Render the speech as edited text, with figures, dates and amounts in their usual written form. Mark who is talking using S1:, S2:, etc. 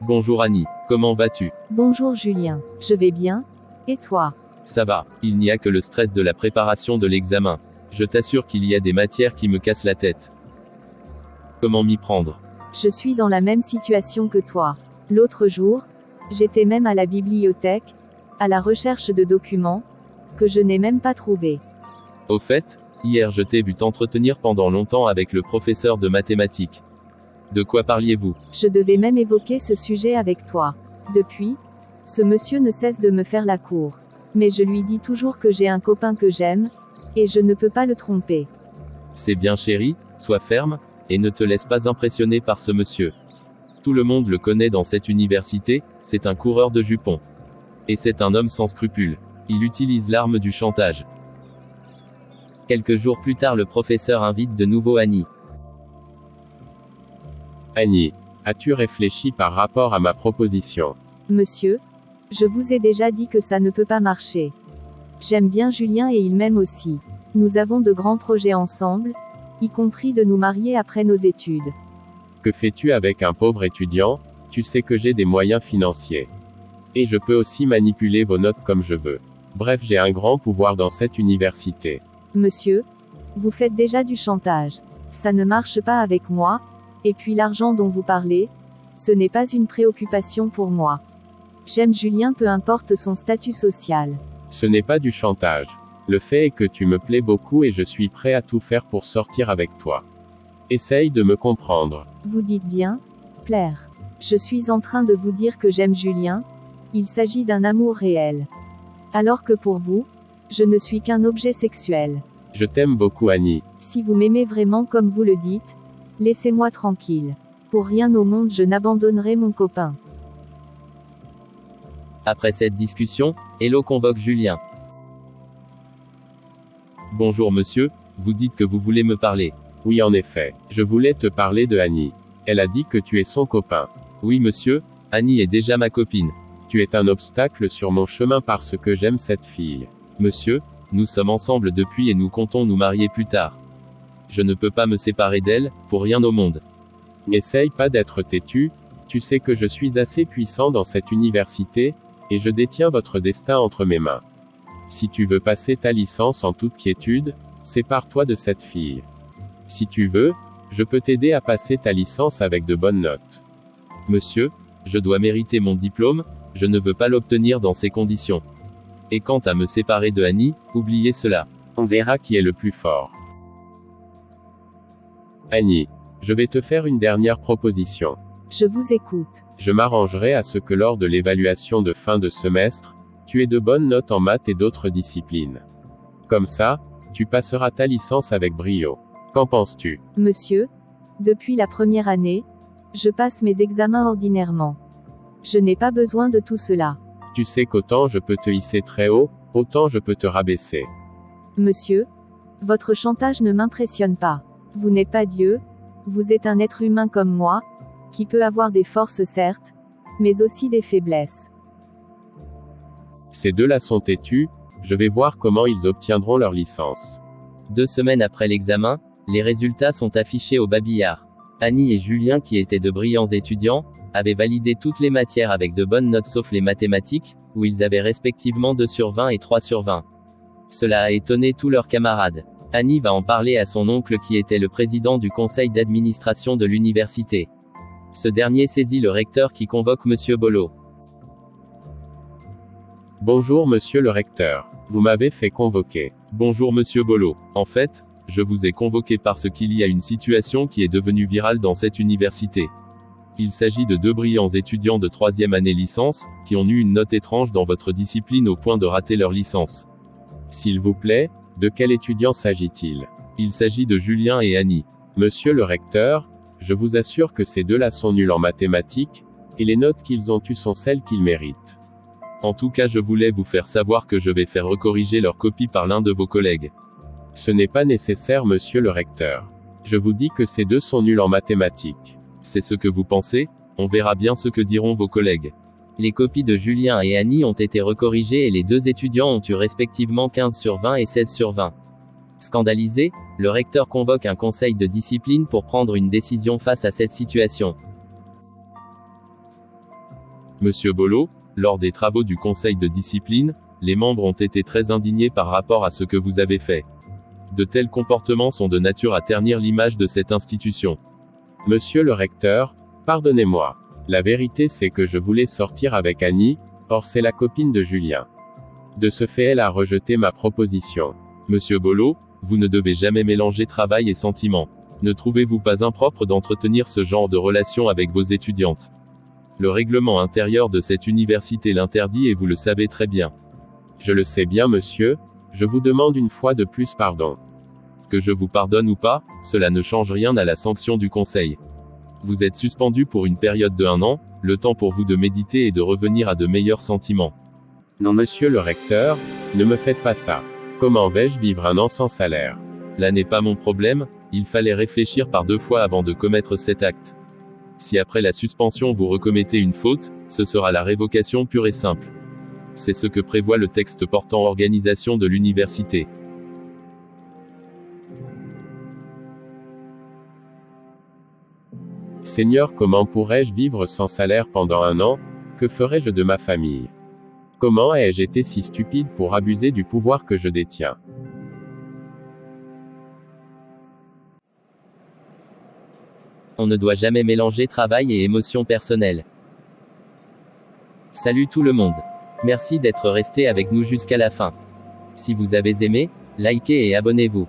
S1: Bonjour Annie, comment vas-tu?
S2: Bonjour Julien, je vais bien, et toi?
S1: Ça va, il n'y a que le stress de la préparation de l'examen. Je t'assure qu'il y a des matières qui me cassent la tête. Comment m'y prendre?
S2: Je suis dans la même situation que toi. L'autre jour, j'étais même à la bibliothèque, à la recherche de documents, que je n'ai même pas trouvés.
S1: Au fait, hier je t'ai vu t'entretenir pendant longtemps avec le professeur de mathématiques. De quoi parliez-vous?
S2: Je devais même évoquer ce sujet avec toi. Depuis, ce monsieur ne cesse de me faire la cour. Mais je lui dis toujours que j'ai un copain que j'aime, et je ne peux pas le tromper.
S1: C'est bien chéri, sois ferme, et ne te laisse pas impressionner par ce monsieur. Tout le monde le connaît dans cette université, c'est un coureur de jupons. Et c'est un homme sans scrupules. Il utilise l'arme du chantage.
S3: Quelques jours plus tard, le professeur invite de nouveau Annie.
S4: Annie, as-tu réfléchi par rapport à ma proposition?
S2: Monsieur, je vous ai déjà dit que ça ne peut pas marcher. J'aime bien Julien et il m'aime aussi. Nous avons de grands projets ensemble, y compris de nous marier après nos études.
S4: Que fais-tu avec un pauvre étudiant? Tu sais que j'ai des moyens financiers. Et je peux aussi manipuler vos notes comme je veux. Bref, j'ai un grand pouvoir dans cette université.
S2: Monsieur, vous faites déjà du chantage. Ça ne marche pas avec moi, et puis l'argent dont vous parlez, ce n'est pas une préoccupation pour moi. J'aime Julien peu importe son statut social.
S4: Ce n'est pas du chantage. Le fait est que tu me plais beaucoup et je suis prêt à tout faire pour sortir avec toi. Essaye de me comprendre.
S2: Vous dites bien, plaire. Je suis en train de vous dire que j'aime Julien, il s'agit d'un amour réel. Alors que pour vous, je ne suis qu'un objet sexuel.
S4: Je t'aime beaucoup Annie.
S2: Si vous m'aimez vraiment comme vous le dites, laissez-moi tranquille. Pour rien au monde je n'abandonnerai mon copain.
S3: Après cette discussion, Hello convoque Julien.
S1: Bonjour monsieur, vous dites que vous voulez me parler.
S4: Oui en effet, je voulais te parler de Annie. Elle a dit que tu es son copain.
S1: Oui monsieur, Annie est déjà ma copine.
S4: Tu es un obstacle sur mon chemin parce que j'aime cette fille.
S1: Monsieur, nous sommes ensemble depuis et nous comptons nous marier plus tard. Je ne peux pas me séparer d'elle, pour rien au monde.
S4: N'essaye pas d'être têtu, tu sais que je suis assez puissant dans cette université, et je détiens votre destin entre mes mains. Si tu veux passer ta licence en toute quiétude, sépare-toi de cette fille. Si tu veux, je peux t'aider à passer ta licence avec de bonnes notes.
S1: Monsieur, je dois mériter mon diplôme, je ne veux pas l'obtenir dans ces conditions. Et quant à me séparer de Annie, oubliez cela.
S4: On verra qui est le plus fort. Annie, je vais te faire une dernière proposition.
S2: Je vous écoute.
S4: Je m'arrangerai à ce que lors de l'évaluation de fin de semestre, tu aies de bonnes notes en maths et d'autres disciplines. Comme ça, tu passeras ta licence avec brio. Qu'en penses-tu?
S2: Monsieur, depuis la première année, je passe mes examens ordinairement. Je n'ai pas besoin de tout cela.
S4: Tu sais qu'autant je peux te hisser très haut, autant je peux te rabaisser.
S2: Monsieur, votre chantage ne m'impressionne pas. Vous n'êtes pas Dieu, vous êtes un être humain comme moi, qui peut avoir des forces certes, mais aussi des faiblesses.
S4: Ces deux-là sont têtus, je vais voir comment ils obtiendront leur licence.
S3: 2 semaines après l'examen, les résultats sont affichés au babillard. Annie et Julien, qui étaient de brillants étudiants, avaient validé toutes les matières avec de bonnes notes sauf les mathématiques, où ils avaient respectivement 2 sur 20 et 3 sur 20. Cela a étonné tous leurs camarades. Annie va en parler à son oncle qui était le président du conseil d'administration de l'université. Ce dernier saisit le recteur qui convoque Monsieur Bolo.
S4: Bonjour monsieur le recteur, vous m'avez fait convoquer.
S1: Bonjour monsieur Bolo. En fait, je vous ai convoqué parce qu'il y a une situation qui est devenue virale dans cette université. Il s'agit de 2 brillants étudiants de 3e année licence, qui ont eu une note étrange dans votre discipline au point de rater leur licence.
S4: S'il vous plaît, de quel étudiant s'agit-il?
S1: Il s'agit de Julien et Annie.
S4: Monsieur le recteur, je vous assure que ces deux-là sont nuls en mathématiques, et les notes qu'ils ont eues sont celles qu'ils méritent.
S1: En tout cas, je voulais vous faire savoir que je vais faire recorriger leur copie par l'un de vos collègues.
S4: Ce n'est pas nécessaire monsieur le recteur. Je vous dis que ces deux sont nuls en mathématiques.
S1: C'est ce que vous pensez? On verra bien ce que diront vos collègues.
S3: Les copies de Julien et Annie ont été recorrigées et les 2 étudiants ont eu respectivement 15 sur 20 et 16 sur 20. Scandalisé, le recteur convoque un conseil de discipline pour prendre une décision face à cette situation.
S1: Monsieur Bolo, lors des travaux du conseil de discipline, les membres ont été très indignés par rapport à ce que vous avez fait. De tels comportements sont de nature à ternir l'image de cette institution.
S4: Monsieur le recteur, pardonnez-moi. La vérité c'est que je voulais sortir avec Annie, or c'est la copine de Julien. De ce fait elle a rejeté ma proposition.
S1: Monsieur Bolo, vous ne devez jamais mélanger travail et sentiments. Ne trouvez-vous pas impropre d'entretenir ce genre de relation avec vos étudiantes? Le règlement intérieur de cette université l'interdit et vous le savez très bien.
S4: Je le sais bien monsieur, je vous demande une fois de plus pardon.
S1: Que je vous pardonne ou pas, cela ne change rien à la sanction du conseil. Vous êtes suspendu pour une période de 1 an, le temps pour vous de méditer et de revenir à de meilleurs sentiments.
S4: Non monsieur le recteur, ne me faites pas ça. Comment vais-je vivre 1 an sans salaire?
S1: Là n'est pas mon problème, il fallait réfléchir par 2 fois avant de commettre cet acte. Si après la suspension vous recommettez une faute, ce sera la révocation pure et simple. C'est ce que prévoit le texte portant organisation de l'université.
S4: Seigneur, comment pourrais-je vivre sans salaire pendant 1 an? Que ferais-je de ma famille? Comment ai-je été si stupide pour abuser du pouvoir que je détiens?
S3: On ne doit jamais mélanger travail et émotions personnelles. Salut tout le monde. Merci d'être resté avec nous jusqu'à la fin. Si vous avez aimé, likez et abonnez-vous.